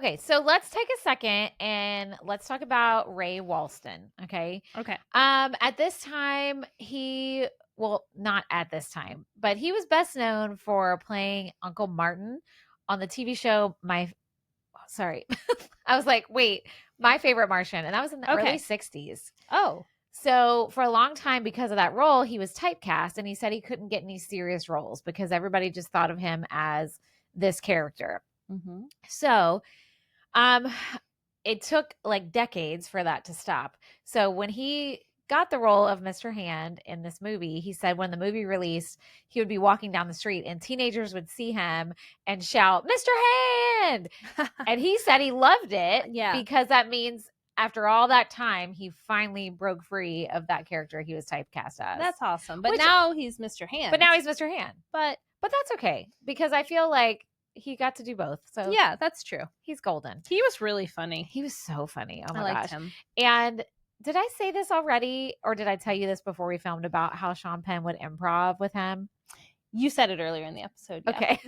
Okay, so let's take a second and let's talk about Ray Walston, okay? Okay. At this time, well, not at this time, but he was best known for playing Uncle Martin on the TV show sorry. I was like, "Wait, My Favorite Martian," and that was in the early Okay. 60s. Oh, So, for a long time because of that role, he was typecast and he said he couldn't get any serious roles because everybody just thought of him as this character. mm-hmm. So, um, it took like decades for that to stop. So when he got the role of Mr. Hand in this movie, he said when the movie released, he would be walking down the street and teenagers would see him and shout, "Mr. Hand!" And he said he loved it Yeah. because that means after all that time, he finally broke free of that character he was typecast as. That's awesome. But now he's Mr. Hand. But now he's Mr. Hand. But that's okay because I feel like he got to do both. So yeah, that's true. he's golden. He was really funny. He was so funny. Oh my I liked gosh. him. And did I say this already or did I tell you this before we filmed about how Sean Penn would improv with him? You said it earlier in the episode. Yeah. Okay.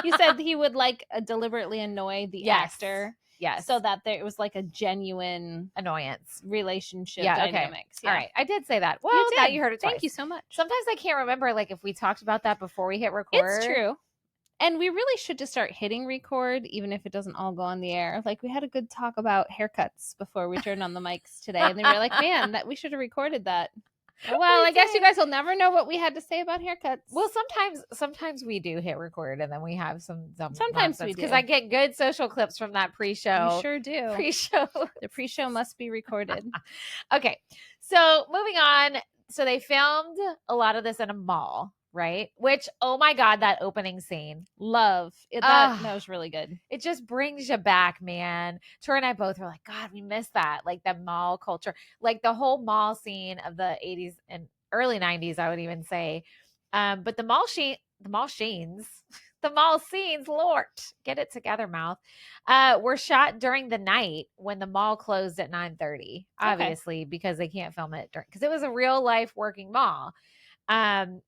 You said he would like deliberately annoy the actor. Yes. So that it was like a genuine annoyance relationship okay. dynamics. Yeah. All right. I did say that. Well, now you heard it twice. Thank you so much. Sometimes I can't remember like if we talked about that before we hit record. It's true. And we really should just start hitting record, even if it doesn't all go on the air. Like we had a good talk about haircuts before we turned on the mics today. And then we were like, man, that we should have recorded that. Well, I guess you guys will never know what we had to say about haircuts. Well, sometimes we do hit record and then we have some sometimes we do. Because I get good social clips from that pre-show. You sure do. Pre-show. The pre-show must be recorded. Okay. So moving on. So they filmed a lot of this in a mall, right? Which, oh my God, that opening scene. Love. That was really good. It just brings you back, man. Tori and I both were like, God, we missed that. Like the mall culture, like the whole mall scene of the 80s and early 90s, I would even say. But the mall scenes, Lord, get it together, mouth, were shot during the night when the mall closed at 9:30, obviously, because they can't film it because it was a real life working mall. And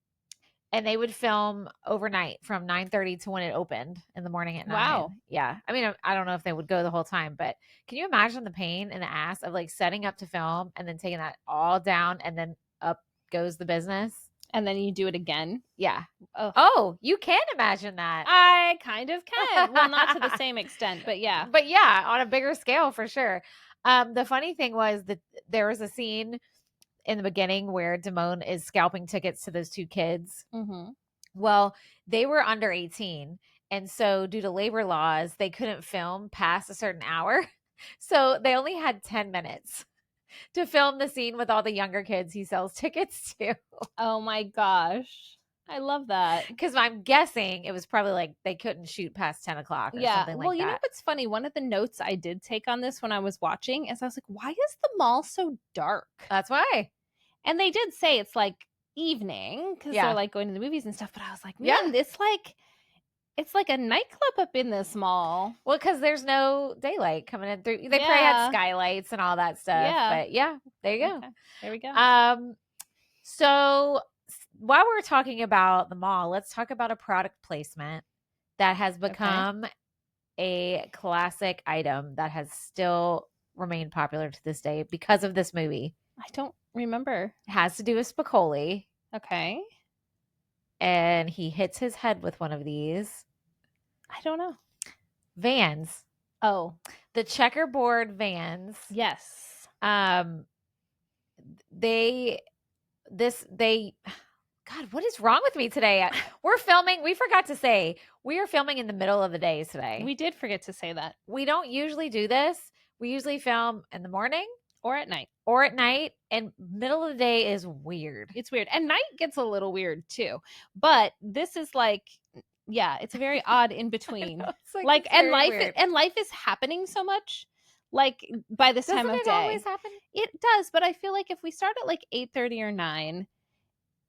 they would film overnight from 9:30 to when it opened in the morning at 9. Wow. Yeah. I mean, I don't know if they would go the whole time, but can you imagine the pain in the ass of like setting up to film and then taking that all down and then up goes the business? And then you do it again? Yeah. Oh, you can imagine that. I kind of can. Well, not to the same extent, but yeah. But yeah, on a bigger scale for sure. The funny thing was that there was a scene in the beginning where Damone is scalping tickets to those two kids. Mm-hmm. Well, they were under 18. And so due to labor laws, they couldn't film past a certain hour. So they only had 10 minutes to film the scene with all the younger kids he sells tickets to. Oh my gosh. I love that. Because I'm guessing it was probably like they couldn't shoot past 10 o'clock or something like that. Well, you know what's funny? One of the notes I did take on this when I was watching is I was like, why is the mall so dark? That's why. And they did say it's like evening because they're like going to the movies and stuff. But I was like, man, it's like a nightclub up in this mall. Well, because there's no daylight coming in through. They probably had skylights and all that stuff. Yeah. But yeah, there you go. Okay. There we go. So while we're talking about the mall, let's talk about a product placement that has become a classic item that has still remained popular to this day because of this movie. I don't remember. It has to do with Spicoli. Okay. And he hits his head with one of these. I don't know. Vans. Oh. The checkerboard Vans. Yes. God, what is wrong with me today? We're filming. We forgot to say we are filming in the middle of the day today. We did forget to say that. We don't usually do this. We usually film in the morning or at night. And middle of the day is weird. It's weird. And night gets a little weird too. But this is like, yeah, it's a very odd in between. Like and life is happening so much. Like by this time of day. Doesn't it always happen? It does, but I feel like if we start at like 8:30 or 9,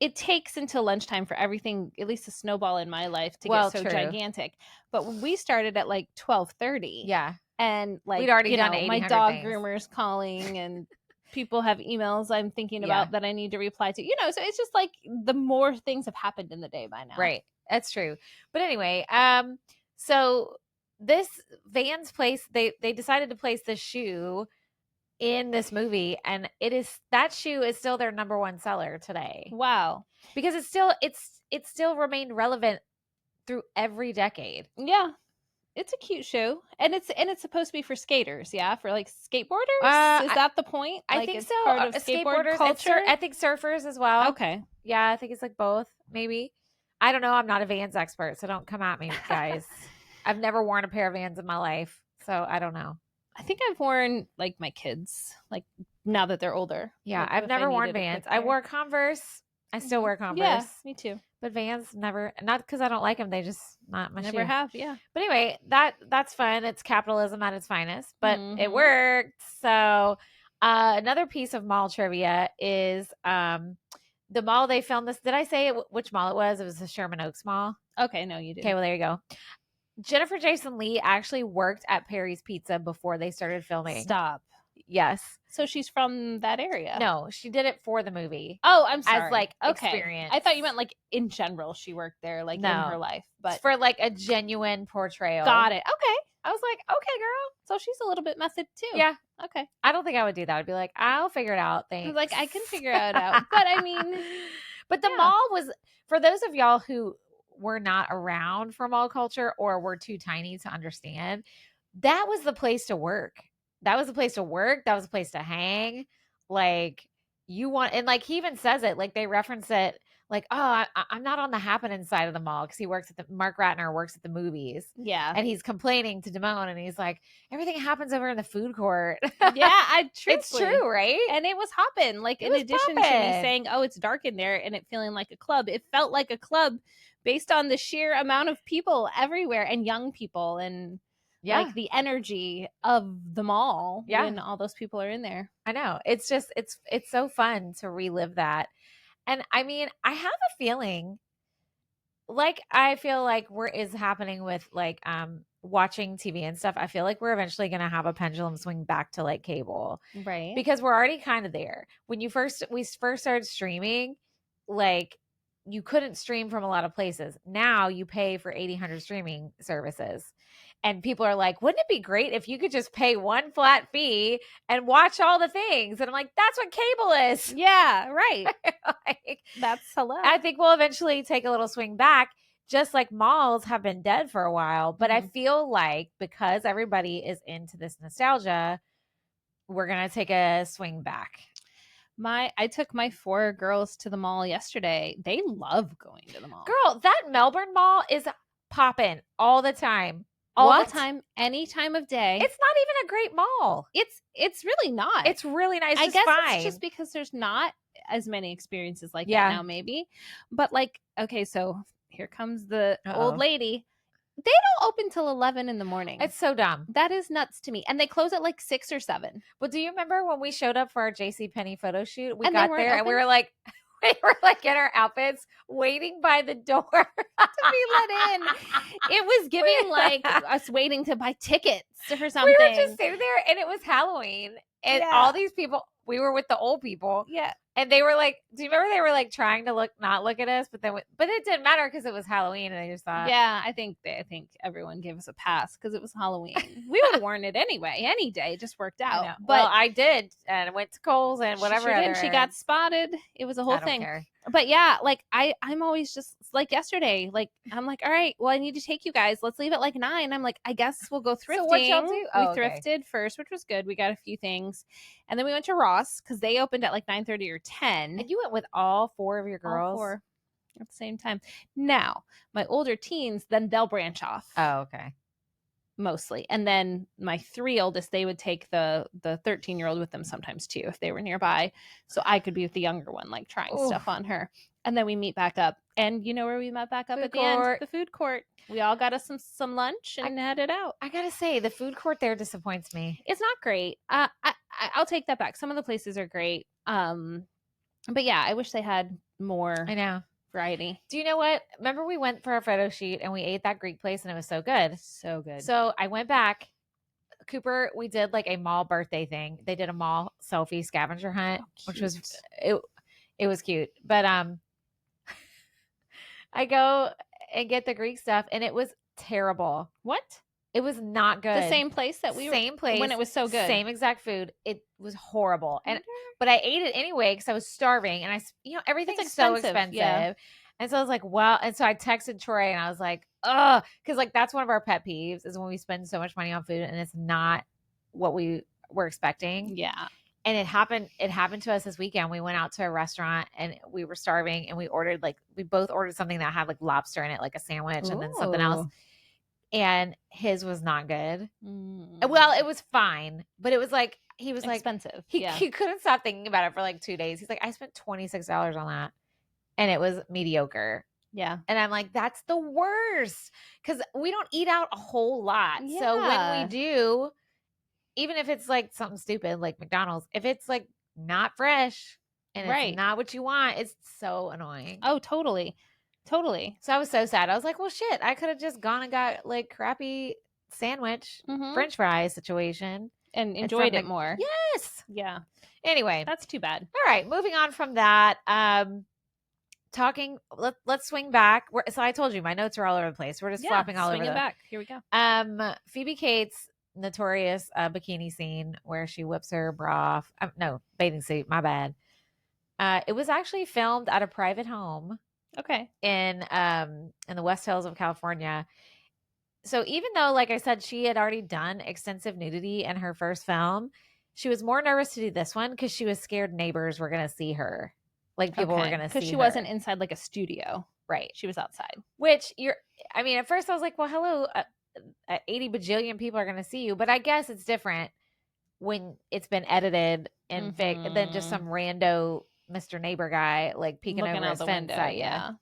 it takes until lunchtime for everything, at least a snowball in my life, to get so gigantic. But when we started at like 12:30. Yeah. And like, we'd already done my dog groomer's calling and people have emails I'm thinking about that I need to reply to, so it's just like the more things have happened in the day by now. Right. That's true. But anyway, so this Vans place, they decided to place this shoe in this movie, and that shoe is still their number one seller today Wow. because it's still remained relevant through every decade. Yeah. It's a cute shoe, and it's supposed to be for skaters, yeah, for like skateboarders. Is that the point? I Like think it's so. part of skateboard Skateboarders, culture. I think surfers as well. Okay. Yeah, I think it's like both, maybe. I don't know. I'm not a Vans expert, so don't come at me, guys. I've never worn a pair of Vans in my life, so I don't know. I think I've worn like my kids, like now that they're older. Yeah, like, I've if I never worn needed a Vans. quick I pair. wore Converse. I still wear Converse. Yeah, me too. But Vans never, not because I don't like them. They just not my Never shoe. have, yeah. But anyway, that's fun. It's capitalism at its finest, but it Mhm. worked. So another piece of mall trivia is the mall they filmed this. Did I say which mall it was? It was the Sherman Oaks Mall. Okay, no, you didn't. Okay, well there you go. Jennifer Jason Leigh actually worked at Perry's Pizza before they started filming. Stop. Yes. So she's from that area. No, she did it for the movie. Oh, I'm sorry. As like okay. experience. I thought you meant like in general she worked there, like in her life. But for like a genuine portrayal. Got it. Okay. I was like, okay, girl. So she's a little bit method too. Yeah. Okay. I don't think I would do that. I'd be like, I'll figure it out. Thanks. Like, I can figure it out. But I mean, but the mall was, for those of y'all who were not around for mall culture or were too tiny to understand, that was the place to work. That was the place to work. That was the place to hang. Like, you want, and like he even says it, like they reference it, like, oh, I'm not on the happening side of the mall because he works at Mark Ratner works at the movies. Yeah. And he's complaining to Damone and he's like, everything happens over in the food court. Yeah, it's true, right? And it was hopping. Like, in addition to me saying, oh, it's dark in there and it feeling like a club, it felt like a club based on the sheer amount of people everywhere and young people and like the energy of the mall when all those people are in there. I know. It's just, it's so fun to relive that. And I mean, I have a feeling like, I feel like is happening with like watching TV and stuff. I feel like we're eventually going to have a pendulum swing back to like cable. Right. Because we're already kind of there. When we first started streaming, like you couldn't stream from a lot of places. Now you pay for 800 streaming services. And people are like, wouldn't it be great if you could just pay one flat fee and watch all the things? And I'm like, that's what cable is. Yeah, right. Like, that's hello. I think we'll eventually take a little swing back, just like malls have been dead for a while. But I feel like because everybody is into this nostalgia, we're going to take a swing back. I took my 4 girls to the mall yesterday. They love going to the mall. Girl, that Melbourne mall is popping all the time. All the time, any time of day. It's not even a great mall. It's really not. It's really nice. I guess it's just because there's not as many experiences like that now, maybe. But like, okay, so here comes the old lady. They don't open till 11 in the morning. It's so dumb. That is nuts to me. And they close at like 6 or 7. Well, do you remember when we showed up for our JCPenney photo shoot? We got there and we were like in our outfits waiting by the door to be let in. It was giving like us waiting to buy tickets for something. We were just sitting there and it was Halloween. And all these people, we were with the old people. Yeah. And they were like, do you remember they were like trying to not look at us, but it didn't matter because it was Halloween and they just thought. Yeah, I think everyone gave us a pass because it was Halloween. We would have worn it anyway, any day. It just worked out. But I did, and went to Kohl's and whatever. She got spotted. It was a whole thing. Care. But yeah, like I'm always just like yesterday. Like I'm like, all right, well I need to take you guys. Let's leave at like 9. I'm like, I guess we'll go thrifting. So what y'all do? We thrifted first, which was good. We got a few things, and then we went to Ross because they opened at like 9:30 or 10. And you went with all 4 of your girls? All 4 at the same time. Now my older teens, then they'll branch off. Oh, okay. Mostly. And then my 3 oldest, they would take the 13-year-old with them sometimes too if they were nearby, so I could be with the younger one like trying stuff on her. And then we meet back up, and you know where we met back up at the end? The food court. We all got us some lunch and headed out. I gotta say, the food court there disappoints me. It's not great. I'll take that back. Some of the places are great, but yeah, I wish they had more. I know. Variety. Do you know what? Remember we went for our photo shoot and we ate that Greek place and it was so good. So good. So I went back. Cooper, we did like a mall birthday thing. They did a mall selfie scavenger hunt, which was it was cute. But I go and get the Greek stuff and it was terrible. What? It was not good. The same place that we same were place when it was so good. Same exact food. It was horrible. I And wonder- but I ate it anyway because I was starving, and everything's so expensive. Yeah. And so I was like, well, and so I texted Troy and I was like, ugh, because like that's one of our pet peeves is when we spend so much money on food and it's not what we were expecting. Yeah. And it happened to us this weekend. We went out to a restaurant and we were starving and we both ordered something that had like lobster in it, like a sandwich, and then something else. Ooh. And his was not good. Mm. Well, it was fine, but it was like he was Expensive. like he couldn't stop thinking about it for like 2 days. He's like, I spent $26 on that, and it was mediocre. Yeah. And I'm like, that's the worst because we don't eat out a whole lot. Yeah. So when we do, even if it's like something stupid like McDonald's, if it's like not fresh and it's not what you want, it's so annoying. Oh, totally. Totally. So I was so sad. I was like, well, shit, I could have just gone and got like crappy sandwich, French fries situation. And enjoyed it more. Yes. Yeah. Anyway. That's too bad. All right. Moving on from that. Let's swing back. So I told you my notes are all over the place. We're just flopping all over. Swinging back. Here we go. Phoebe Cates' notorious bikini scene where she whips her bra off. No, bathing suit. My bad. It was actually filmed at a private home. Okay. In the West Hills of California. So even though, like I said, she had already done extensive nudity in her first film, she was more nervous to do this one because she was scared neighbors were going to see her. Like people were going to see her. Because she wasn't inside like a studio. Right. She was outside. Which at first I was like, well, hello, 80 bajillion people are going to see you. But I guess it's different when it's been edited and fake than just some rando Mr. Neighbor guy like peeking looking over out his the fence window, at you.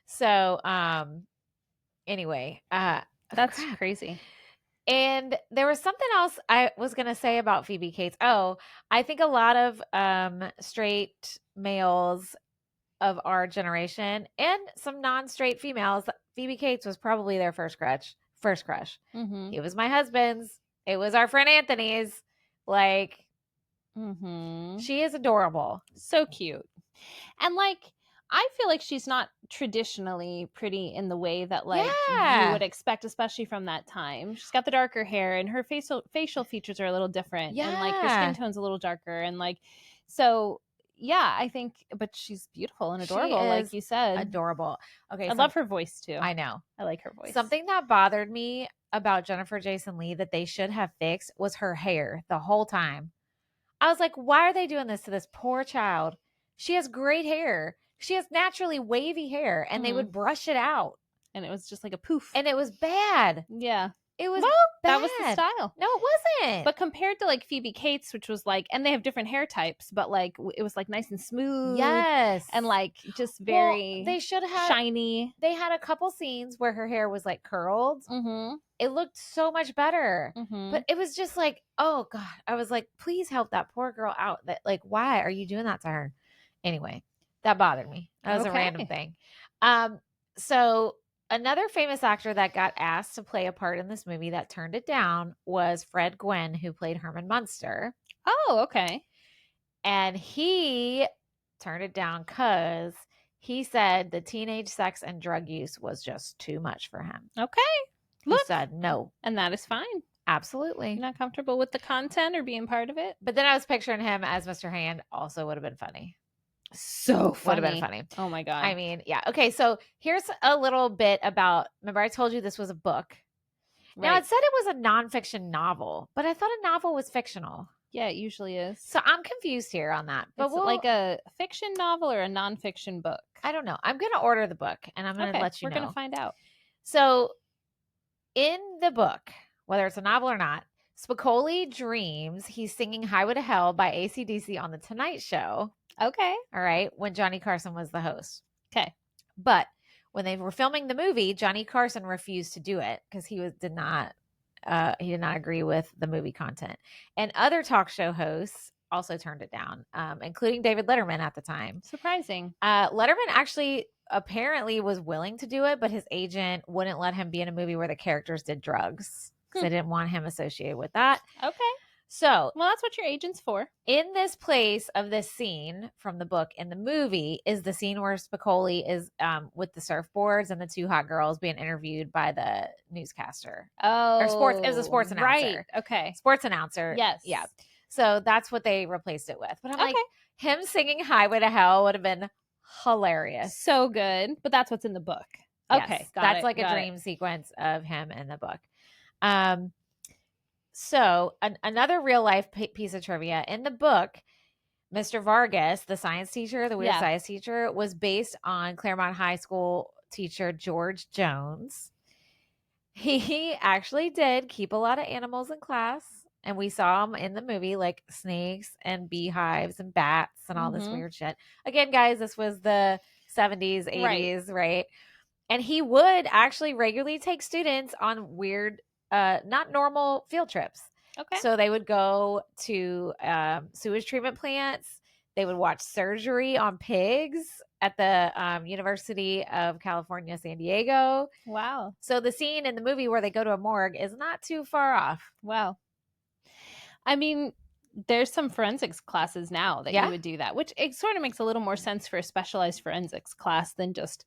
So anyway, that's crazy. And there was something else I was gonna say about Phoebe Cates. Oh, I think a lot of straight males of our generation and some non-straight females, Phoebe Cates was probably their first crush. It was my husband's. It was our friend Anthony's. Like, she is adorable. So cute. And like, I feel like she's not traditionally pretty in the way that like you would expect, especially from that time. She's got the darker hair and her facial features are a little different. And like her skin tone's a little darker. And like, so yeah, I think, but she's beautiful and adorable, like you said. Adorable. Okay. I love her voice too. I know. I like her voice. Something that bothered me about Jennifer Jason Leigh that they should have fixed was her hair the whole time. I was like, why are they doing this to this poor child? She has great hair. She has naturally wavy hair, and they would brush it out. And it was just like a poof. And it was bad. Yeah. It was bad. That was the style. No, it wasn't. But compared to like Phoebe Cates, which was like, and they have different hair types, but like it was like nice and smooth. Yes. And like just very they should have shiny. They had a couple scenes where her hair was like curled. It looked so much better. But it was just like, oh God. I was like, please help that poor girl out. That like, why are you doing that to her? Anyway, that bothered me. That was a random thing. So another famous actor that got asked to play a part in this movie that turned it down was Fred Gwynne, who played Herman Munster. Oh, okay. And he turned it down because he said the teenage sex and drug use was just too much for him. Okay. He said no. And that is fine. Absolutely. You're not comfortable with the content or being part of it? But then I was picturing him as Mr. Hand. Also would have been funny. So funny. Would have been funny. Oh my God. I mean, yeah. Okay, so here's a little bit about, remember I told you this was a book. Right. Now it said it was a nonfiction novel, but I thought a novel was fictional. Yeah, it usually is. So I'm confused here on that. But it's like a fiction novel or a nonfiction book? I don't know. I'm going to order the book and I'm going to let you know. We're going to find out. So in the book, whether it's a novel or not, Spicoli dreams he's singing Highway to Hell by AC/DC on The Tonight Show. Okay. All right. When Johnny Carson was the host. Okay. But when they were filming the movie, Johnny Carson refused to do it because he did not agree with the movie content. And other talk show hosts also turned it down, including David Letterman at the time. Surprising. Letterman actually apparently was willing to do it, but his agent wouldn't let him be in a movie where the characters did drugs because they didn't want him associated with that. Okay. So Well, that's what your agent's for. in this place of this scene from the book in the movie is the scene where Spicoli is with the surfboards and the two hot girls being interviewed by the newscaster. Or sports, it was a sports announcer. Right. Okay. Sports announcer. Yes. Yeah. So that's what they replaced it with. But I'm like, Okay. him singing Highway to Hell would have been hilarious. So good. But that's what's in the book. Yes, Okay. that's like a dream sequence of him in the book. So another real life piece of trivia in the book, Mr. Vargas, the science teacher, the weird science teacher, was based on Claremont High School teacher George Jones. He actually did keep a lot of animals in class, and we saw him in the movie, like snakes and beehives and bats and all this weird shit. Again, guys, this was the 70s, 80s, right? And he would actually regularly take students on weird, not normal field trips. Okay. So they would go to sewage treatment plants. They would watch surgery on pigs at the University of California, San Diego. Wow. So the scene in the movie where they go to a morgue is not too far off. Wow. I mean, there's some forensics classes now that you would do that, which it sort of makes a little more sense for a specialized forensics class than just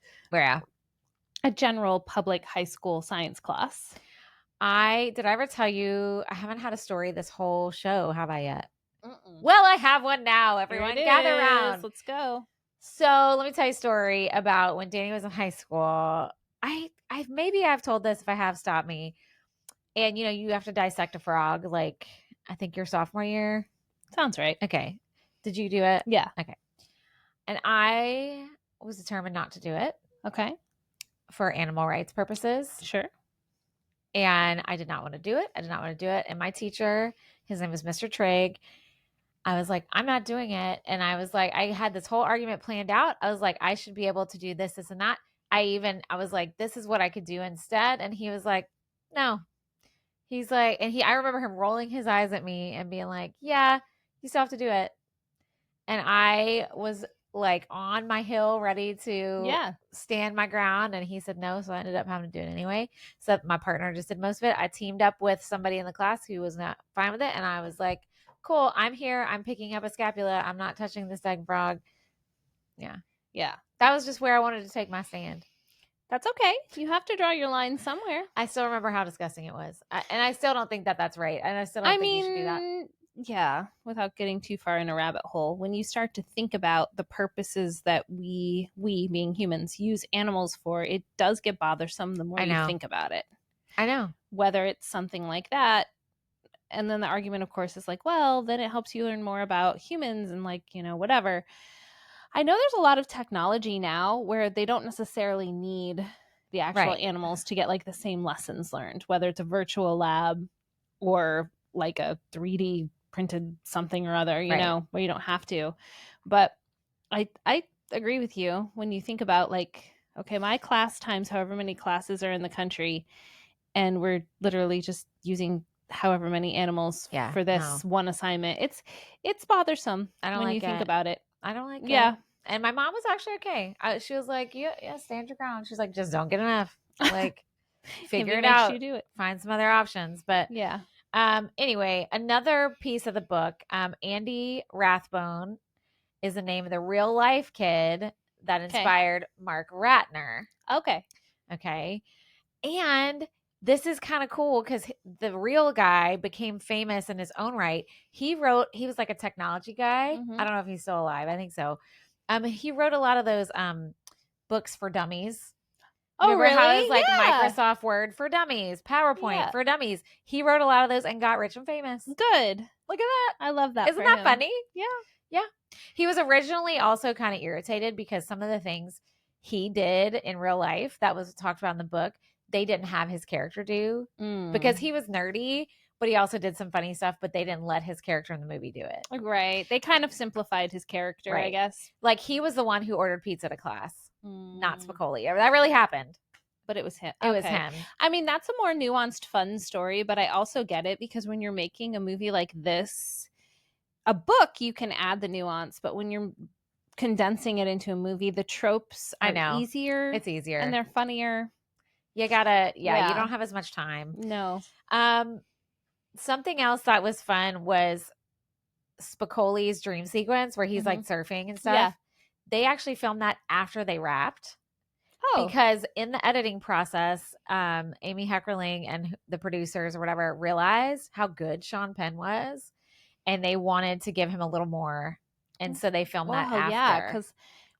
a general public high school science class. Did I ever tell you I haven't had a story this whole show, have I yet? Well, I have one now. Everyone gather around. Let's go. So let me tell you a story about when Danny was in high school. I've told this. If I have, stop me. And you have to dissect a frog, like I think your sophomore year. Sounds right. Okay. Did you do it? Yeah. Okay. And I was determined not to do it. Okay. For animal rights purposes. Sure. And I did not want to do it. And my teacher, his name was Mr. Trigg. I was like, I'm not doing it. And I was like, I had this whole argument planned out. I was like, I should be able to do this, this, and that. I was like, this is what I could do instead. And he was like, no. He's like, I remember him rolling his eyes at me and being like, yeah, you still have to do it. And I was like on my hill ready to stand my ground, and he said no, so I ended up having to do it anyway. So my partner just did most of it. I teamed up with somebody in the class who was not fine with it, and I was like, cool, I'm here, I'm picking up a scapula, I'm not touching this dang frog. Yeah, that was just where I wanted to take my stand. That's okay. You have to draw your line somewhere. I still remember how disgusting it was, and I still don't think that that's right, and I still don't think you should do that. Yeah, without getting too far in a rabbit hole, when you start to think about the purposes that we being humans use animals for, it does get bothersome the more you think about it. I know. Whether it's something like that, and then the argument, of course, is like, well, then it helps you learn more about humans and whatever. I know there's a lot of technology now where they don't necessarily need the actual animals to get like the same lessons learned, whether it's a virtual lab or like a 3D printed something or other, you know, where you don't have to. But I agree with you when you think about like, okay, my class times however many classes are in the country, and we're literally just using however many animals for this one assignment. It's bothersome when you think about it. I don't like it. And my mom was actually okay. She was like, yeah, stand your ground. She's like, just don't get enough. Like, figure it out. You do it. Find some other options. But yeah. Anyway, another piece of the book, Andy Rathbone is the name of the real life kid that inspired Mark Ratner. Okay. And this is kind of cool because the real guy became famous in his own right. He was like a technology guy. I don't know if he's still alive. I think so. He wrote a lot of those books for dummies. Remember really? How it was like Microsoft Word for Dummies, PowerPoint for Dummies. He wrote a lot of those and got rich and famous. Good. Look at that. I love that. Isn't that funny? Yeah. He was originally also kind of irritated because some of the things he did in real life that was talked about in the book, they didn't have his character do because he was nerdy, but he also did some funny stuff, but they didn't let his character in the movie do it. Right. They kind of simplified his character, I guess. Like he was the one who ordered pizza to class. Not Spicoli. That really happened. But it was him. It was him. I mean, that's a more nuanced, fun story, but I also get it because when you're making a movie like this, a book, you can add the nuance, but when you're condensing it into a movie, the tropes are easier. It's easier. And they're funnier. You gotta, you don't have as much time. No. Something else that was fun was Spicoli's dream sequence where he's Mhm. like surfing and stuff. Yeah. They actually filmed that after they wrapped. Oh. Because in the editing process, Amy Heckerling and the producers or whatever realized how good Sean Penn was, and they wanted to give him a little more, and so they filmed that Wow, yeah, after. because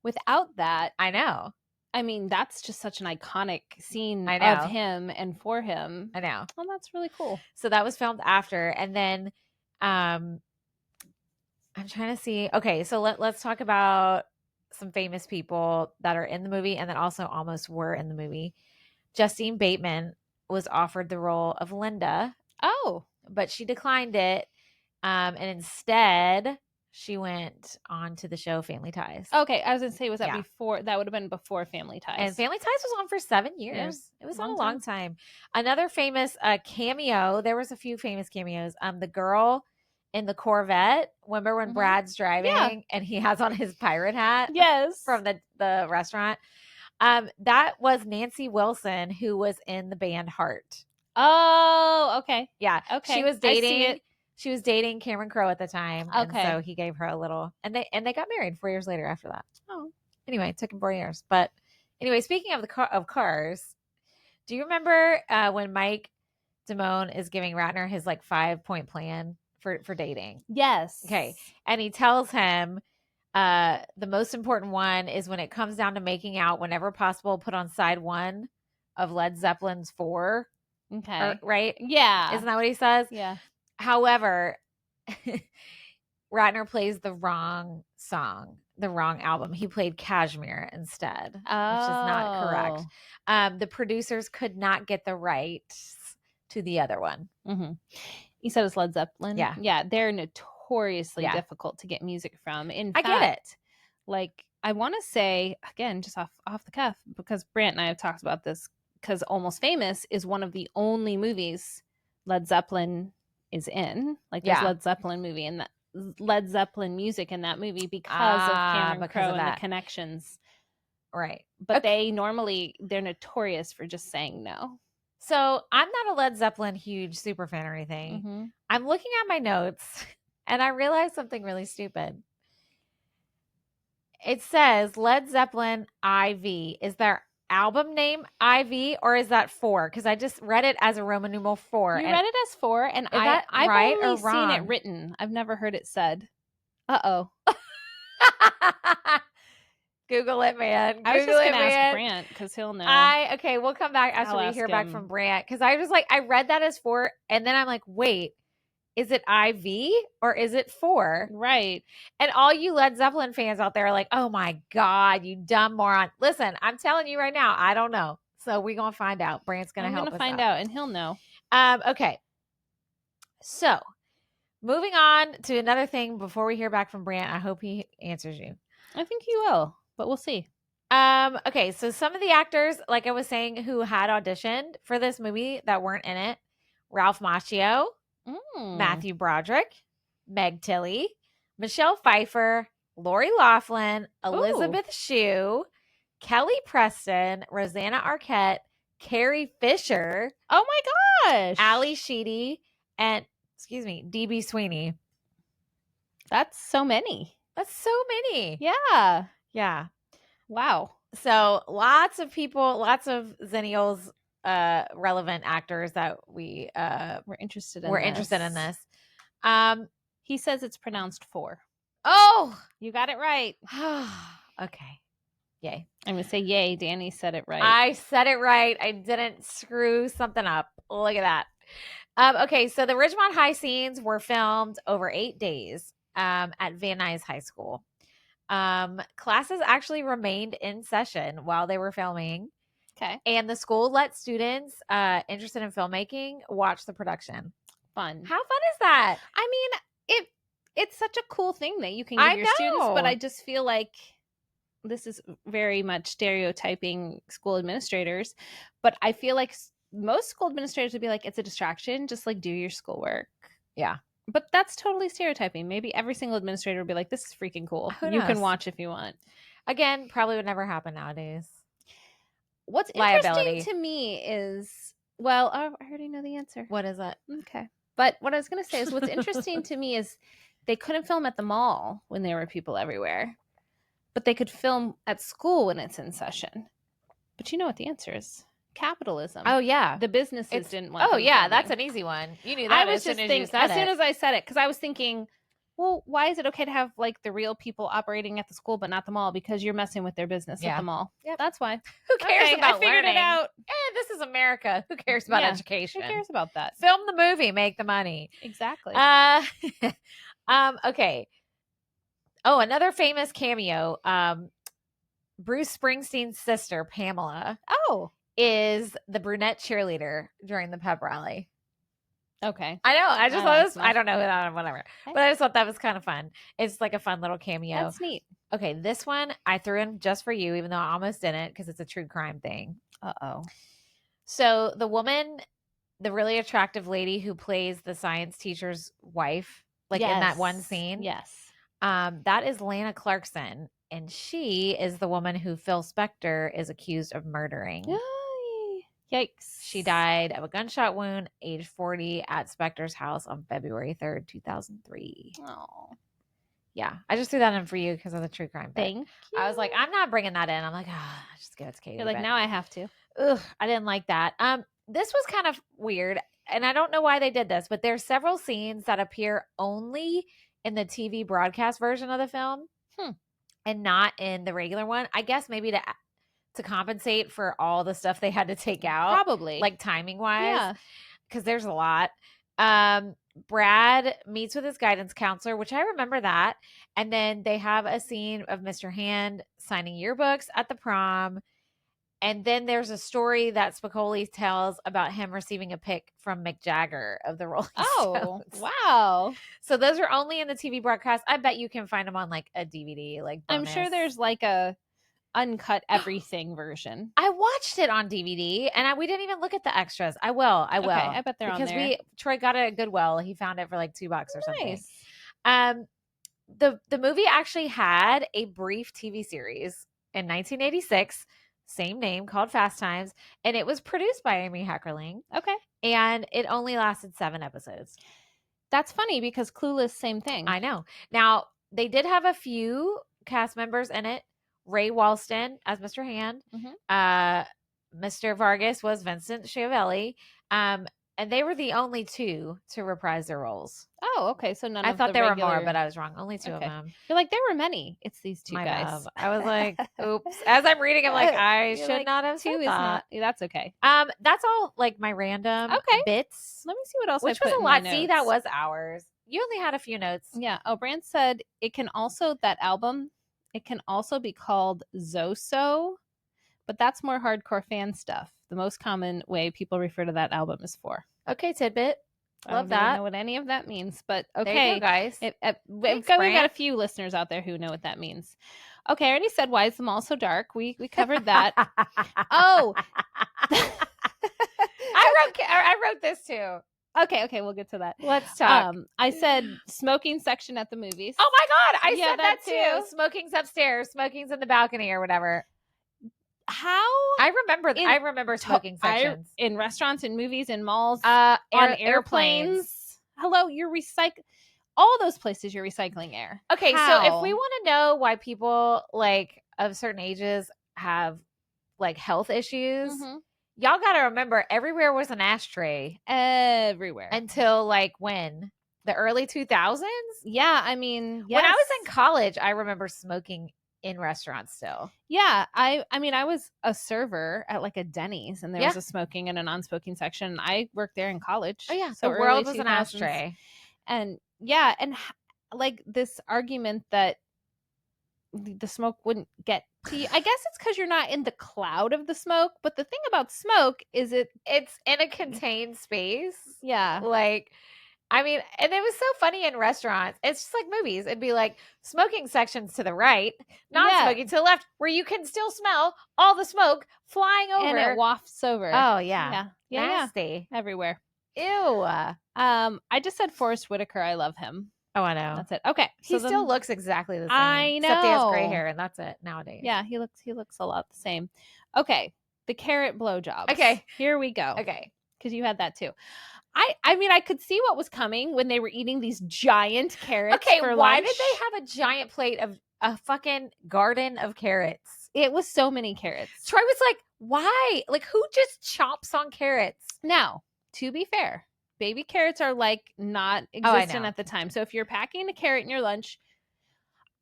without that, I know, I mean, that's just such an iconic scene I of know, him and for him. I know. Oh, that's really cool. So that was filmed after, and then I'm trying to see. Okay, so let's talk about some famous people that are in the movie, and then also almost were in the movie. Justine Bateman was offered the role of Linda, Oh, but she declined it. And instead, she went on to the show Family Ties. okay. I was gonna say, was that Yeah. before? That would have been before Family Ties. And Family Ties was on for 7 years. Yeah, It was on long a long time. Another famous cameo. There was a few famous cameos. The girl in the Corvette. Remember when Mhm. Brad's driving Yeah. and he has on his pirate hat Yes. from the restaurant? That was Nancy Wilson, who was in the band Heart. Oh, okay. Yeah. Okay. She was I see dating it. she was dating Cameron Crowe at the time. And Okay. so he gave her a little and they got married 4 years later after that. Oh. Anyway, it took him 4 years. But anyway, speaking of of cars, do you remember when Mike Damone is giving Ratner his like 5-point plan for dating? Yes. Okay. And he tells him the most important one is when it comes down to making out, whenever possible, put on side 1 of Led Zeppelin's 4. Okay. Right? Yeah. Isn't that what he says? Yeah. However, Ratner plays the wrong song, the wrong album. He played Kashmir instead, which is not correct. The producers could not get the rights to the other one. Mm-hmm. You said it's Led Zeppelin? Yeah. Yeah, they're notoriously difficult to get music from. In fact, I get it. Like, I want to say, again, just off the cuff, because Brant and I have talked about this, because Almost Famous is one of the only movies Led Zeppelin is in. Like, there's Led Zeppelin movie and that Led Zeppelin music in that movie because of Cameron Crowe and the connections. Right. But they're notorious for just saying no. So I'm not a Led Zeppelin huge super fan or anything. Mm-hmm. I'm looking at my notes and I realized something really stupid. It says Led Zeppelin IV. Is their album name IV or is that 4? Because I just read it as a Roman numeral 4. You read it as 4, and I've right only seen it written. I've never heard it said. Uh-oh. Google it, man. I was just going to ask Brant because he'll know. Okay, we'll come back after we hear back from Brant. Because I was like, I read that as 4, and then I'm like, wait, is it IV or is it 4? Right. And all you Led Zeppelin fans out there are like, oh my God, you dumb moron. Listen, I'm telling you right now, I don't know. So we're going to find out. Brant's going to help us out. I'm going to find out, and he'll know. Okay. So moving on to another thing before we hear back from Brant. I hope he answers you. I think he will, but we'll see. Okay, so some of the actors, like I was saying, who had auditioned for this movie that weren't in it: Ralph Macchio, Matthew Broderick, Meg Tilly, Michelle Pfeiffer, Lori Loughlin, Elizabeth Shue, Kelly Preston, Rosanna Arquette, Carrie Fisher. Oh my gosh. Ali Sheedy, and DB Sweeney. That's so many. Yeah. Wow. So lots of people, lots of Xennials, relevant actors that we were interested in this. He says it's pronounced 4. Oh, you got it right. Okay. Yay. I'm going to say yay. Danny said it right. I said it right. I didn't screw something up. Look at that. Okay, so the Ridgemont High scenes were filmed over 8 days at Van Nuys High School. Classes actually remained in session while they were filming. Okay. And the school let students interested in filmmaking watch the production. Fun. How fun is that? I mean, it's such a cool thing that you can give your students, but I just feel like this is very much stereotyping school administrators, but I feel like most school administrators would be like, it's a distraction, just like do your schoolwork. Yeah. But that's totally stereotyping. Maybe every single administrator would be like, this is freaking cool. You can watch if you want. Again, probably would never happen nowadays. What's interesting to me is, well, I already know the answer. What is it? Okay. But what I was going to say is what's interesting to me is they couldn't film at the mall when there were people everywhere, but they could film at school when it's in session. But you know what the answer is? Capitalism. Oh yeah. The businesses didn't want them yeah, that's filming. an easy one. You knew I that was as soon just as you thinking, said as soon it. as I said it, because I was thinking, well, why is it okay to have like the real people operating at the school but not the mall? Because you're messing with their business at Yeah. the mall. Yep. That's why. Who cares Okay, about I figured learning? it out. This is America. Who cares about Yeah, education? Who cares about that? Film the movie, make the money. Exactly. Okay. Oh, another famous cameo. Bruce Springsteen's sister, Pamela, is the brunette cheerleader during the pep rally. Okay. I know. I just thought this. I don't know. Whatever. Okay. But I just thought that was kind of fun. It's like a fun little cameo. That's neat. Okay, this one I threw in just for you, even though I almost didn't, because it's a true crime thing. Uh-oh. So the woman, the really attractive lady who plays the science teacher's wife, like in that one scene. Yes. That is Lana Clarkson. And she is the woman who Phil Spector is accused of murdering. Yikes. She died of a gunshot wound, age 40, at Spector's house on February 3rd, 2003. Oh. Yeah, I just threw that in for you because of the true crime bit. Thank you. I was like, I'm not bringing that in. I'm like, just give it to Katie. You're like, now I have to. Ugh, I didn't like that. This was kind of weird, and I don't know why they did this, but there's several scenes that appear only in the TV broadcast version of the film, and not in the regular one. I guess maybe to compensate for all the stuff they had to take out, probably, like timing wise. Yeah, because there's a lot. Brad meets with his guidance counselor, which I remember that. And then they have a scene of Mr. Hand signing yearbooks at the prom. And then there's a story that Spicoli tells about him receiving a pic from Mick Jagger of the Rolling Stones. Wow. So those are only in the TV broadcast. I bet you can find them on like a DVD. Like bonus. I'm sure there's like a uncut everything version. I watched it on DVD, and we didn't even look at the extras. I will. Okay, I bet they're because on there. Troy got it at Goodwill. He found it for like $2 or Nice. something. The movie actually had a brief TV series in 1986, same name, called Fast Times, and it was produced by Amy Heckerling. Okay. And it only lasted 7 episodes. That's funny because Clueless, same thing. I know. Now, they did have a few cast members in it. Ray Walston as Mr. Hand. Mr. Vargas was Vincent Schiavelli. And they were the only 2 to reprise their roles. Oh, okay. So none I of thought the there regular... were more, but I was wrong. Only 2 of them. You're like, there were many. It's these 2 My guys. bad. I was like, oops. As I'm reading, I'm like, I should not have said that. That's okay. That's all like my random bits. Let me see what else Which I put was a in lot. my See, notes. that was ours. You only had a few notes. Yeah. Oh, Brand said it can also, that album, it can also be called Zoso, but that's more hardcore fan stuff. The most common way people refer to that album is 4. Okay, tidbit. Love that. I don't know what any of that means, but okay. There you go, guys. We've got a few listeners out there who know what that means. Okay, I already said, why is the mall so dark? We covered that. Oh. I wrote this too. Okay, we'll get to that. Let's talk. I said smoking section at the movies. Oh my God, I said that too. Smoking's upstairs, smoking's in the balcony or whatever. How? I remember smoking sections. In restaurants, in movies, in malls, on airplanes. Hello, you're recycling. All those places you're recycling air. Okay, so if we want to know why people like of certain ages have like health issues, y'all got to remember everywhere was an ashtray. Everywhere. Until like when? The early 2000s? Yeah, I mean, yes. When I was in college, I remember smoking in restaurants still. Yeah, I mean, I was a server at like a Denny's, and there was a smoking and a non-smoking section. I worked there in college. Oh yeah, so the world was an ashtray. And yeah, and like this argument that the smoke wouldn't get to you. I guess it's because you're not in the cloud of the smoke. But the thing about smoke is it's in a contained space. Yeah. Like, I mean, and it was so funny in restaurants. It's just like movies. It'd be like smoking sections to the right, non-smoking to the left, where you can still smell all the smoke flying over. And it wafts over. Oh, yeah. Nasty. Everywhere. Ew. I just said Forrest Whitaker. I love him. Oh, I know. That's it. Okay. He still looks exactly the same. I know. Except he has gray hair, and that's it nowadays. Yeah, he looks a lot the same. Okay. The carrot blowjobs. Okay. Here we go. Okay. Because you had that too. I mean, I could see what was coming when they were eating these giant carrots Okay, for why lunch. did they have a giant plate of a fucking garden of carrots? It was so many carrots. Troy was like, why? Like, who just chomps on carrots? Now, to be fair, baby carrots are like not Oh, I existent know. at the time. So if you're packing a carrot in your lunch,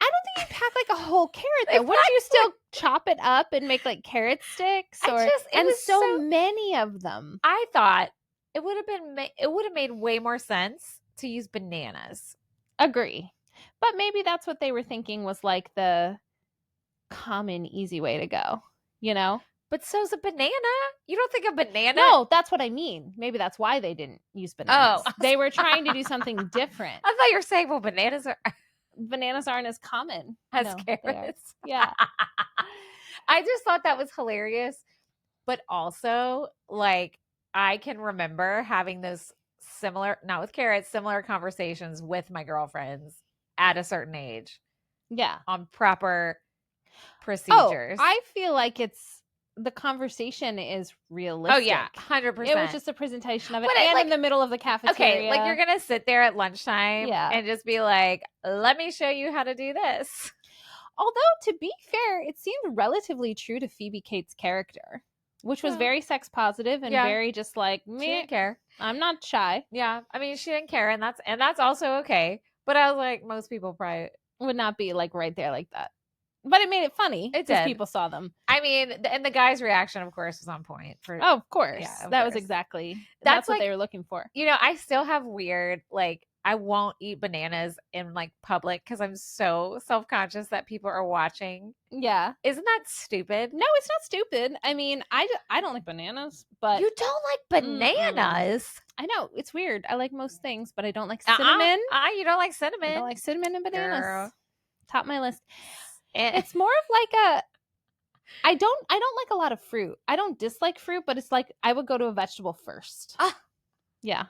I don't think you pack like a whole carrot They though. Wouldn't you packed, still chop it up and make like carrot sticks? I Or just, it and was so many of them. I thought it would have been, it would have made way more sense to use bananas. Agree. But maybe that's what they were thinking was like the common, easy way to go, you know? But so's a banana. You don't think a banana? No, that's what I mean. Maybe that's why they didn't use bananas. Oh. They were trying to do something different. I thought you were saying, well, bananas are Bananas aren't as common as No, they are. carrots. Yeah. I just thought that was hilarious. But also, like, I can remember having those similar, not with carrots, similar conversations with my girlfriends at a certain age Yeah. on proper Oh, procedures. I feel like it's the conversation is realistic. Oh, yeah, 100%. It was just a presentation of it, But and like, in the middle of the cafeteria. okay, like you're gonna sit there at lunchtime Yeah. and just be like, let me show you how to do this. Although, to be fair, it seemed relatively true to Phoebe Cates' character, which was Yeah. very sex positive and Yeah. very just like, She meh, didn't care. I'm not shy. Yeah, I mean, she didn't care, and that's also okay. But I was like, most people probably Would not be like right there like that. But it made it funny It because did. people saw them. I mean, and the guy's reaction, of course, was on point. For Oh, of course. Yeah, of that was course. exactly That's what like- they were looking for. you know, I still have weird, like, I won't eat bananas in like public because I'm so self-conscious that people are watching. Yeah. Isn't that stupid? No, it's not stupid. I mean, I don't like bananas, but You don't like bananas? I know it's weird. I like most things, but I don't like Uh-uh. cinnamon. You don't like cinnamon? I don't like cinnamon and bananas. Girl. Top my list. And- It's more of like a. I don't like a lot of fruit. I don't dislike fruit, but it's like I would go to a vegetable first. Ah. Yeah,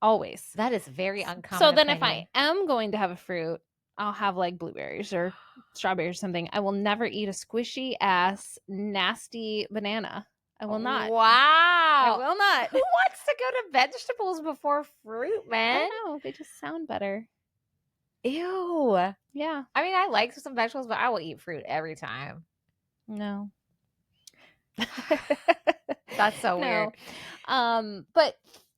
always. that is very uncommon. So then, if opinion. I am going to have a fruit, I'll have like blueberries or strawberries or something. I will never eat a squishy ass nasty banana. I will not. Wow. I will not. Who wants to go to vegetables before fruit, I man? don't know. They just sound better. Ew. Yeah. I mean, I like some vegetables, but I will eat fruit every time. No. That's so weird. But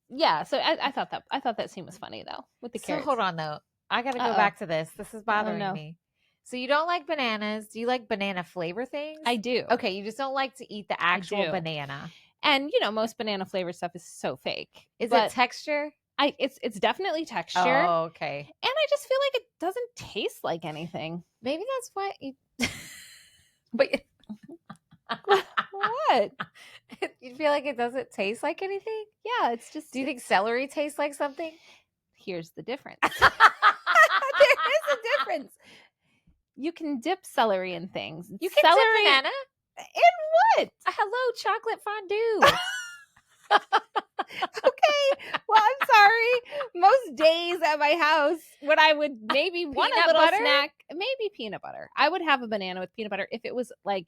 yeah, so I thought that scene was funny though with the So carrots. hold on though. I gotta go Uh-oh. back to this. This is bothering no. me. So you don't like bananas. Do you like banana flavor things? I do. Okay, you just don't like to eat the actual do. banana. And most banana flavored stuff is so fake. Is But it texture? it's definitely texture. Oh, okay. And I just feel like it doesn't taste like anything. Maybe that's why you but What? you feel like it doesn't taste like anything? Yeah, it's just Do you think celery tastes like something? here's the difference. There is a difference. You can dip celery in things. You can celery dip banana? in what? Hello, chocolate fondue. Okay. Well, I'm sorry. Most days at my house, when I would maybe want a Peanut little butter? snack, maybe peanut butter. I would have a banana with peanut butter if it was like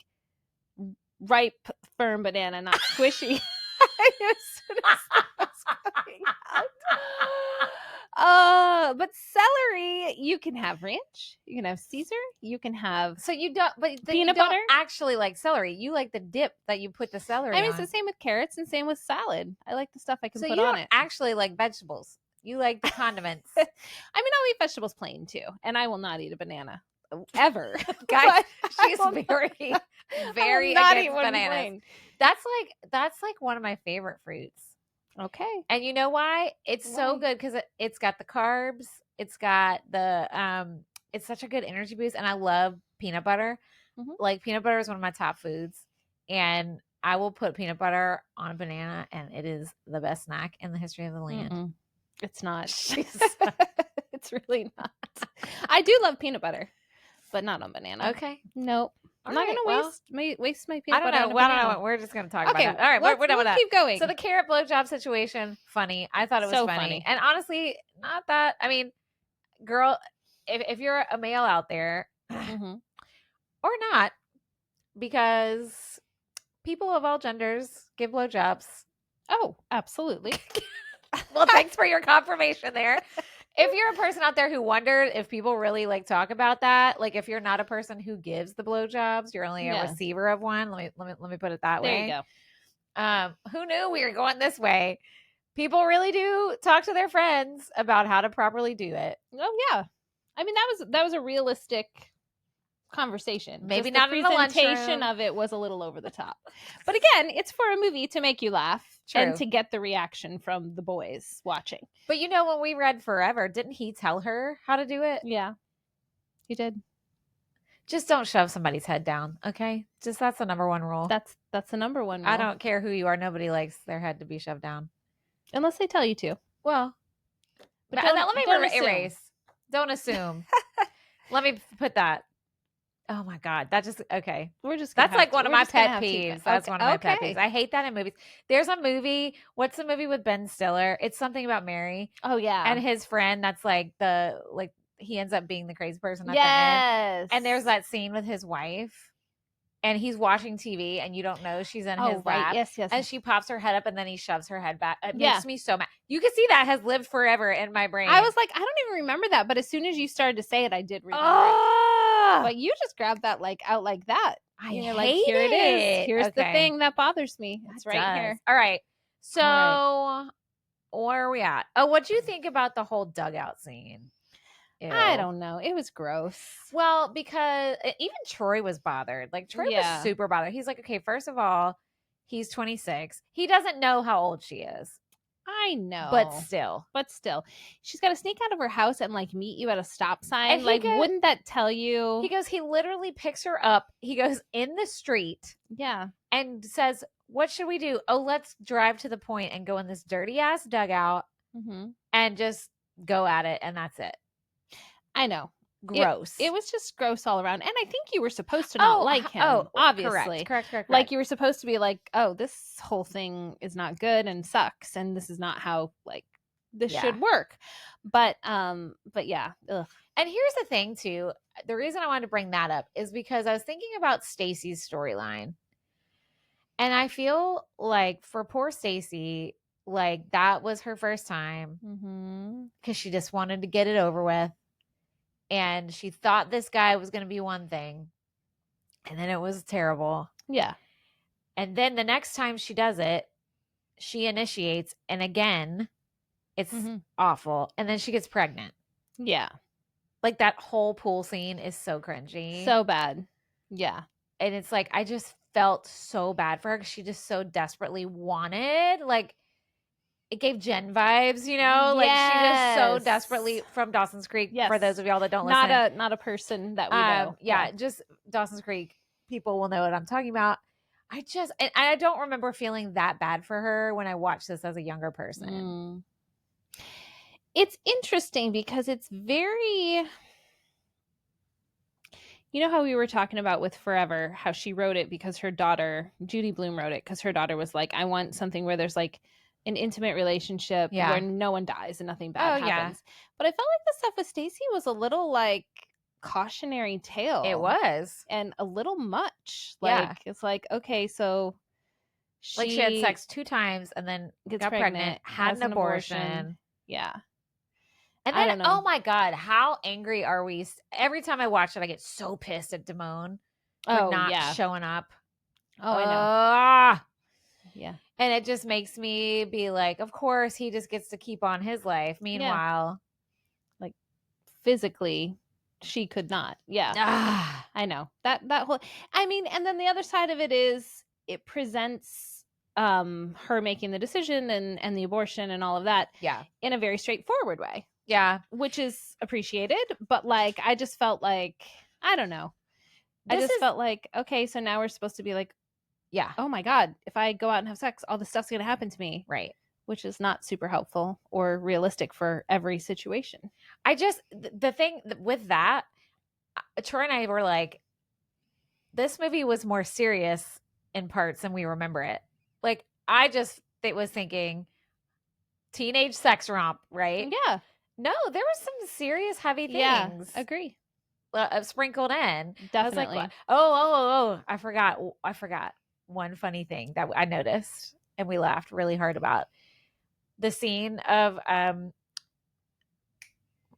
ripe, firm banana, not squishy. As soon as that was coming out. But celery, you can have ranch, you can have Caesar, you can have. So you don't, but then Peanut you don't butter? actually like celery. You like the dip that you put the celery I mean, on. it's the same with carrots and same with salad. I like the stuff I can So put you on don't it. actually like vegetables. You like the condiments. I mean, I'll eat vegetables plain too, and I will not eat a banana ever. Guys, But I she's will very, I very will not eat against one bananas. plain. That's like one of my favorite fruits. Okay. And you know why? It's so Why? good because it's got the carbs. It's got the it's such a good energy boost, and I love peanut butter. Mhm. Like peanut butter is one of my top foods, and I will put peanut butter on a banana, and it is the best snack in the history of the land. Mm-mm. It's not. She's- It's really not. I do love peanut butter, but not on banana. Okay, Nope. I'm not Alright, gonna well, waste my I peanut don't butter. know. on a Well, I don't banana. know. We're just gonna talk Okay. about that. All right, we're done with that. Keep going. So the carrot blowjob situation, funny. I thought it was So funny. funny. And honestly, not that. I mean, girl, if you're a male out there, Mhm. or not, because people of all genders give blowjobs. Oh, absolutely. Well, thanks for your confirmation there. If you're a person out there who wondered if people really like talk about that, like if you're not a person who gives the blowjobs, you're only a Yeah. receiver of one. Let me put it that There way. you go. Who knew we were going this way? People really do talk to their friends about how to properly do it. Oh yeah. I mean, that was a realistic conversation. Maybe Just not the in the presentation lunchroom. of it was a little over the top. But again, it's for a movie to make you laugh and True. to get the reaction from the boys watching. But you know, when we read Forever, didn't he tell her how to do it? Yeah. He did. Just don't shove somebody's head down, okay? Just that's the number one rule. That's the number one rule. I don't care who you are. Nobody likes their head to be shoved down. Unless they tell you to. Well, But let me don't assume. erase. Don't assume. Let me put that. Oh my God. That just, okay. We're just That's like one of my pet gonna peeves. That's one of my pet peeves. I hate that in movies. There's a movie. What's the movie with Ben Stiller? It's something about Mary Oh yeah. and his friend. That's like he ends up being the crazy person at the Yes. end. And there's that scene with his wife. And he's watching TV, and you don't know she's in his lap. Yes. And she pops her head up, and then he shoves her head back. It Yeah. makes me so mad. You can see that has lived forever in my brain. I was like, I don't even remember that, but as soon as you started to say it, I did remember it. oh, But you just grabbed that like out like that. I And you're hate like, here it is. it. Here's the Okay. thing that bothers me. It's It right does. here. All right. So, All where are we at? Oh, what'd you think about the whole dugout scene? I Ew. don't know. It was gross. Well, because even Troy was bothered. Like, Troy Yeah. was super bothered. He's like, okay, first of all, he's 26. He doesn't know how old she is. I know. But still. She's got to sneak out of her house and like meet you at a stop sign. And Like, wouldn't that tell you? He goes, he literally picks her up. He goes in the street Yeah. and says, what should we do? Oh, let's drive to the point and go in this dirty ass dugout Mm-hmm. and just go at it. And that's it. I know. Gross. It was just gross all around. And I think you were supposed to not like him. Oh, obviously. Correct. Like you were supposed to be like, oh, this whole thing is not good and sucks. And this is not how like this should work. But yeah. Ugh. And here's the thing too. The reason I wanted to bring that up is because I was thinking about Stacy's storyline. And I feel like for poor Stacy, like that was her first time because she just wanted to get it over with. And she thought this guy was going to be one thing. And then it was terrible. Yeah. And then the next time she does it, she initiates. And again, it's awful. And then she gets pregnant. Yeah. Like that whole pool scene is so cringy. So bad. Yeah. And it's like, I just felt so bad for her because she just so desperately wanted, like, it gave Jen vibes, you know, like she just so desperately from Dawson's Creek. Yes. For those of y'all that don't listen, not a person that we know. Yeah, just Dawson's Creek people will know what I'm talking about. I don't remember feeling that bad for her when I watched this as a younger person. It's interesting because it's very, you know how we were talking about with Forever, how she wrote it because her daughter, Judy Blume wrote it because her daughter was like, I want something where there's like an intimate relationship where no one dies and nothing bad happens. But I felt like the stuff with Stacy was a little like cautionary tale. It was. And a little much. Like it's like, okay, so she had sex 2 times and then got pregnant, had an abortion. Yeah. And then, oh my God, how angry are we? Every time I watch it, I get so pissed at Damone for not showing up. Oh, I know. Yeah. And it just makes me be like, of course, he just gets to keep on his life. Meanwhile, like physically, she could not. Yeah. I know. That whole, I mean, and then the other side of it is it presents her making the decision and the abortion and all of that in a very straightforward way. Yeah. Which is appreciated. But like, I just felt like, I don't know. I just felt like, okay, so now we're supposed to be like, oh my God, if I go out and have sex, all this stuff's going to happen to me. Right. Which is not super helpful or realistic for every situation. The thing with that, Troy and I were like, this movie was more serious in parts than we remember it. Like, I just was thinking teenage sex romp, right? Yeah. No, there was some serious heavy things. Yeah, agree. Sprinkled in. Definitely. I was like, oh, I forgot one funny thing that I noticed and we laughed really hard about. the scene of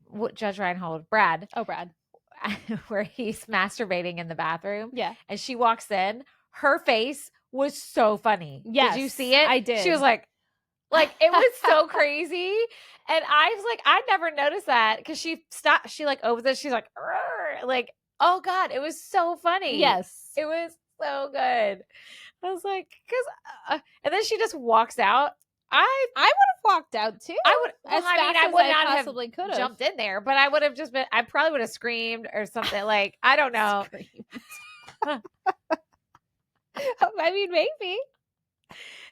what Judge Reinhold, Brad, Oh, Brad. where he's masturbating in the bathroom. Yeah. And she walks in, her face was so funny. Yes, did you see it? I did. She was like it was so crazy. And I was like, I never noticed that because she stopped. She like opens it. She's like, oh God, it was so funny. Yes. It was so good. I was like, and then she just walks out. I would have walked out too. I would. Well, as fast I as would I not possibly have could have jumped in there, but I would have just been. I probably would have screamed or something. Like I don't know. I mean, maybe.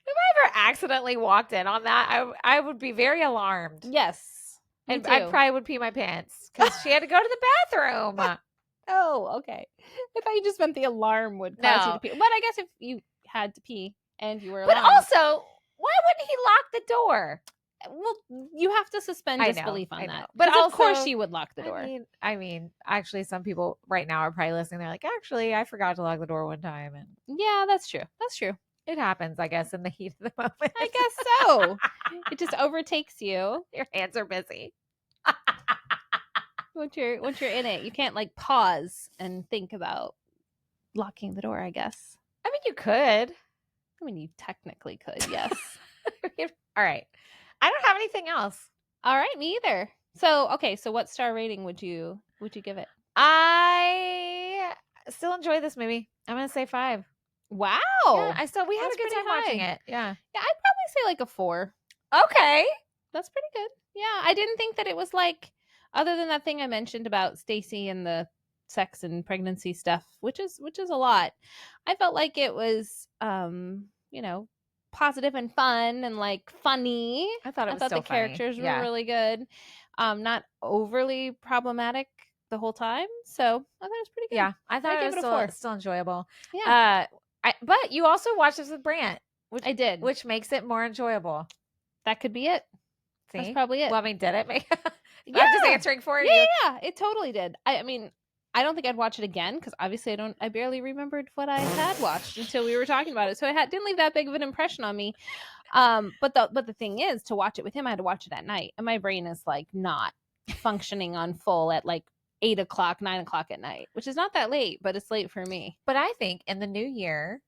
If I ever accidentally walked in on that, I would be very alarmed. Yes. And I probably would pee my pants because she had to go to the bathroom. Oh, okay. I thought you just meant the alarm would cause you to pee. But I guess if you had to pee and you were alarmed. But also, why wouldn't he lock the door? Well, you have to suspend disbelief on that. But also, of course she would lock the door. I mean, actually, some people right now are probably listening. They're like, actually, I forgot to lock the door one time. And yeah, that's true. That's true. It happens, I guess, in the heat of the moment. I guess so. It just overtakes you. Your hands are busy. Once you're in it, you can't like pause and think about locking the door, I guess. I mean, you could. I mean, you technically could, yes. All right. I don't have anything else. All right, me either. So, okay, so what star rating would you give it? I still enjoy this movie. I'm going to say 5. Wow. Yeah, we had a good time watching it. Yeah. Yeah, I'd probably say like a 4. Okay. That's pretty good. Yeah, I didn't think that it was like, other than that thing I mentioned about Stacy and the sex and pregnancy stuff, which is a lot. I felt like it was, positive and fun and like funny. I thought the funny. Characters were really good. Not overly problematic the whole time. So I thought it was pretty good. Yeah, I thought it was still enjoyable. Yeah. But you also watched this with Brant. I did. Which makes it more enjoyable. That could be it. See? That's probably it. Well, I mean, did it make yeah. I'm just answering for you. Yeah, it totally did. I mean, I don't think I'd watch it again because obviously I barely remembered what I had watched until we were talking about it. So it didn't leave that big of an impression on me. But the thing is, to watch it with him, I had to watch it at night. And my brain is like not functioning on full at like 8 o'clock, 9 o'clock at night, which is not that late, but it's late for me. But I think in the new year,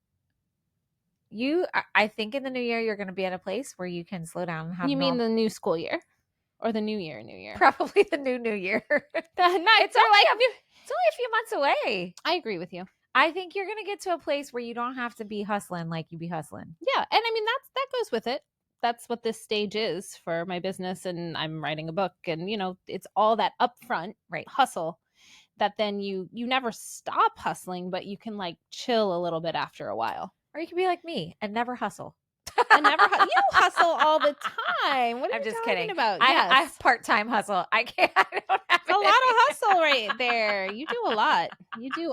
I think in the new year, you're going to be at a place where you can slow down and have You mean the new school year? Or the new year? Probably the new year. It's only a few months away. I agree with you. I think you're going to get to a place where you don't have to be hustling like you be hustling. Yeah. And I mean, that goes with it. That's what this stage is for my business. And I'm writing a book and, it's all that upfront hustle that then you never stop hustling, but you can like chill a little bit after a while. Or you can be like me and never hustle. You hustle all the time. What are you just talking kidding about? I have part-time hustle. I can't. I don't have a lot of hustle right there. You do a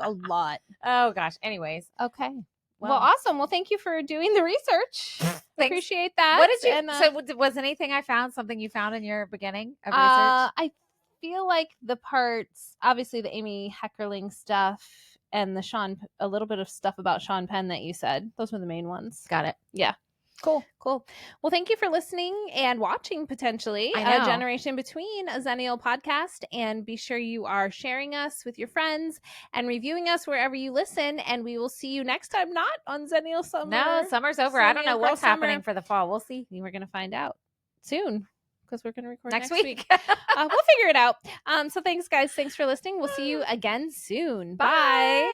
lot. Oh gosh. Anyways. Okay. Well, awesome. Well, thank you for doing the research. Appreciate that. What did you? So was anything I found something you found in your beginning of research? I feel like the parts, obviously the Amy Heckerling stuff and a little bit of stuff about Sean Penn that you said. Those were the main ones. Got it. Yeah. Cool. Well, thank you for listening and watching potentially a Generation Between, a Xennial podcast. And be sure you are sharing us with your friends and reviewing us wherever you listen. And we will see you next time, not on Xennial Summer. No, summer's over. I don't know what's happening for the fall. We'll see. We're going to find out soon because we're going to record next week. We'll figure it out. So thanks, guys. Thanks for listening. We'll see you again soon. Bye.